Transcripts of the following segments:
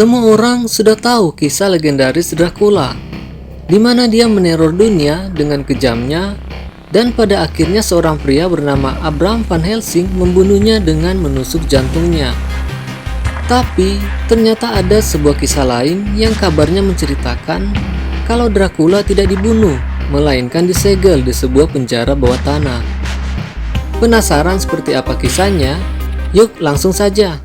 Semua orang sudah tahu kisah legendaris Dracula, di mana dia meneror dunia dengan kejamnya, dan pada akhirnya seorang pria bernama Abraham Van Helsing membunuhnya dengan menusuk jantungnya. Tapi ternyata ada sebuah kisah lain yang kabarnya menceritakan kalau Dracula tidak dibunuh, melainkan disegel di sebuah penjara bawah tanah. Penasaran seperti apa kisahnya? Yuk langsung saja.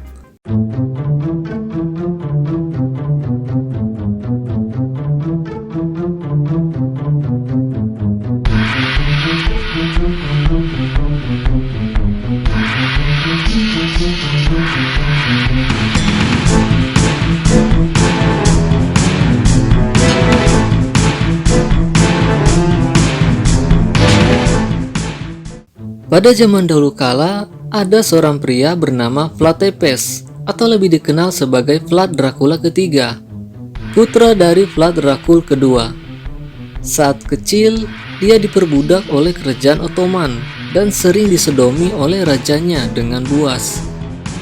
Pada zaman dahulu kala, ada seorang pria bernama Vlad Tepes, atau lebih dikenal sebagai Vlad Dracula ketiga, putra dari Vlad Dracul kedua. Saat kecil, dia diperbudak oleh kerajaan Ottoman dan sering disodomi oleh rajanya dengan buas.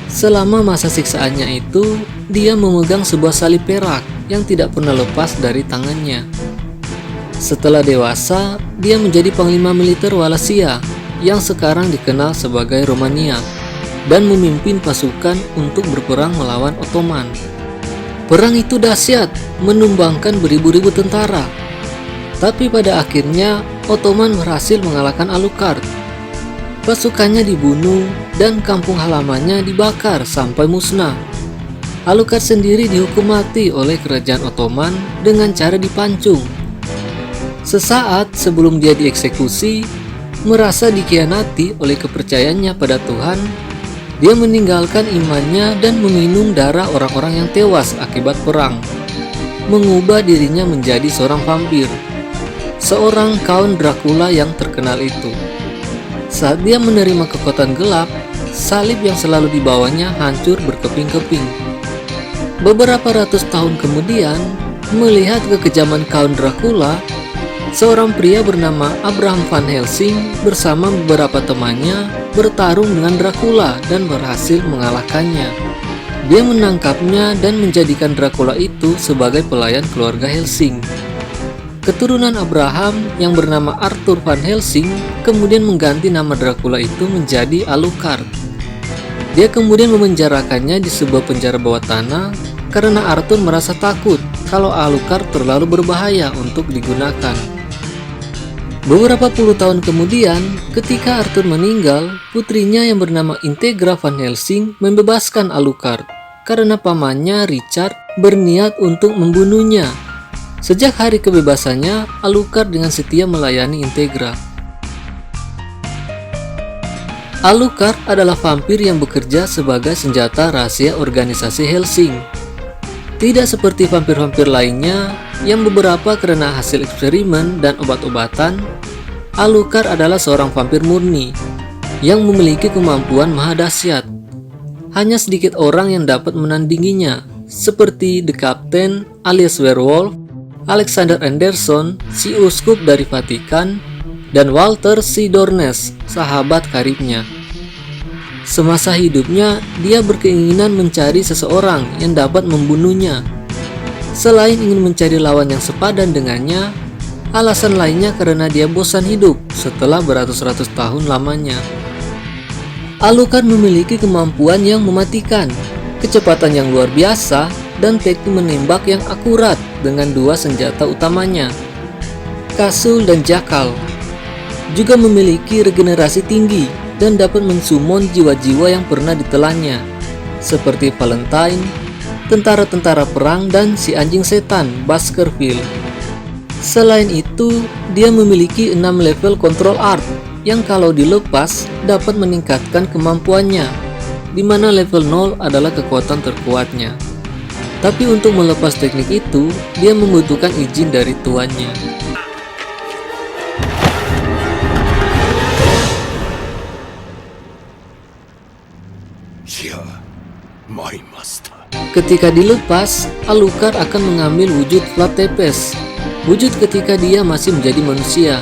Selama masa siksaannya itu, dia memegang sebuah salib perak yang tidak pernah lepas dari tangannya. Setelah dewasa, dia menjadi panglima militer Wallachia yang sekarang dikenal sebagai Romania, dan memimpin pasukan untuk berperang melawan Ottoman. Perang itu dahsyat, menumbangkan beribu-ribu tentara. Tapi pada akhirnya Ottoman berhasil mengalahkan Alucard. Pasukannya dibunuh dan kampung halamannya dibakar sampai musnah. Alucard sendiri dihukum mati oleh kerajaan Ottoman dengan cara dipancung. Sesaat sebelum dia dieksekusi, merasa dikhianati oleh kepercayaannya pada Tuhan, dia meninggalkan imannya dan meminum darah orang-orang yang tewas akibat perang, mengubah dirinya menjadi seorang vampir, seorang Count Dracula yang terkenal itu. Saat dia menerima kekuatan gelap, salib yang selalu dibawanya hancur berkeping-keping. Beberapa ratus tahun kemudian, melihat kekejaman Count Dracula, seorang pria bernama Abraham Van Helsing bersama beberapa temannya bertarung dengan Dracula dan berhasil mengalahkannya. Dia menangkapnya dan menjadikan Dracula itu sebagai pelayan keluarga Helsing. Keturunan Abraham yang bernama Arthur Van Helsing kemudian mengganti nama Dracula itu menjadi Alucard. Dia kemudian memenjarakannya di sebuah penjara bawah tanah karena Arthur merasa takut kalau Alucard terlalu berbahaya untuk digunakan. Beberapa puluh tahun kemudian, ketika Arthur meninggal, putrinya yang bernama Integra Van Helsing membebaskan Alucard karena pamannya Richard berniat untuk membunuhnya. Sejak hari kebebasannya, Alucard dengan setia melayani Integra. Alucard adalah vampir yang bekerja sebagai senjata rahasia organisasi Helsing. Tidak seperti vampir-vampir lainnya yang beberapa karena hasil eksperimen dan obat-obatan, Alucard adalah seorang vampir murni yang memiliki kemampuan maha dahsyat. Hanya sedikit orang yang dapat menandinginya, seperti The Captain alias Werewolf, Alexander Anderson, si uskup dari Vatikan, dan Walter C. Dornes, sahabat karibnya. Semasa hidupnya, dia berkeinginan mencari seseorang yang dapat membunuhnya. Selain ingin mencari lawan yang sepadan dengannya, alasan lainnya karena dia bosan hidup setelah beratus-ratus tahun lamanya. Alucard memiliki kemampuan yang mematikan, kecepatan yang luar biasa, dan teknik menembak yang akurat dengan dua senjata utamanya, Kasul dan Jakal. Juga memiliki regenerasi tinggi dan dapat mensummon jiwa-jiwa yang pernah ditelannya, seperti Valentine, tentara-tentara perang, dan si anjing setan Baskerville. Selain itu, dia memiliki 6 level control art yang kalau dilepas dapat meningkatkan kemampuannya, di mana level 0 adalah kekuatan terkuatnya. Tapi untuk melepas teknik itu, dia membutuhkan izin dari tuannya. Ketika dilepas, Alucard akan mengambil wujud Vlad Tepes, wujud ketika dia masih menjadi manusia,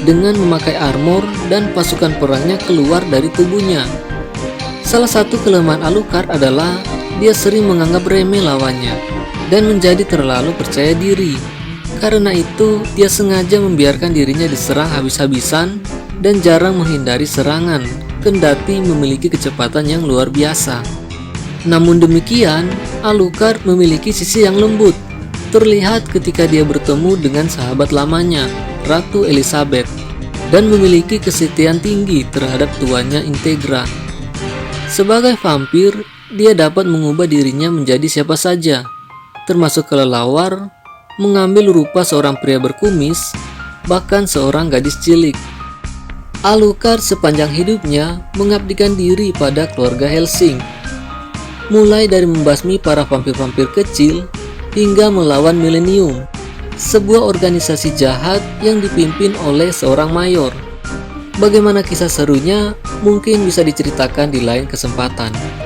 dengan memakai armor dan pasukan perangnya keluar dari tubuhnya. Salah satu kelemahan Alucard adalah dia sering menganggap remeh lawannya dan menjadi terlalu percaya diri. Karena itu, dia sengaja membiarkan dirinya diserang habis-habisan dan jarang menghindari serangan, kendati memiliki kecepatan yang luar biasa. Namun demikian, Alucard memiliki sisi yang lembut. Terlihat ketika dia bertemu dengan sahabat lamanya, Ratu Elizabeth, dan memiliki kesetiaan tinggi terhadap tuannya Integra. Sebagai vampir, dia dapat mengubah dirinya menjadi siapa saja, termasuk kelelawar, mengambil rupa seorang pria berkumis, bahkan seorang gadis cilik. Alucard sepanjang hidupnya mengabdikan diri pada keluarga Helsing, mulai dari membasmi para vampir-vampir kecil hingga melawan Millennium, sebuah organisasi jahat yang dipimpin oleh seorang mayor. Bagaimana kisah serunya mungkin bisa diceritakan di lain kesempatan.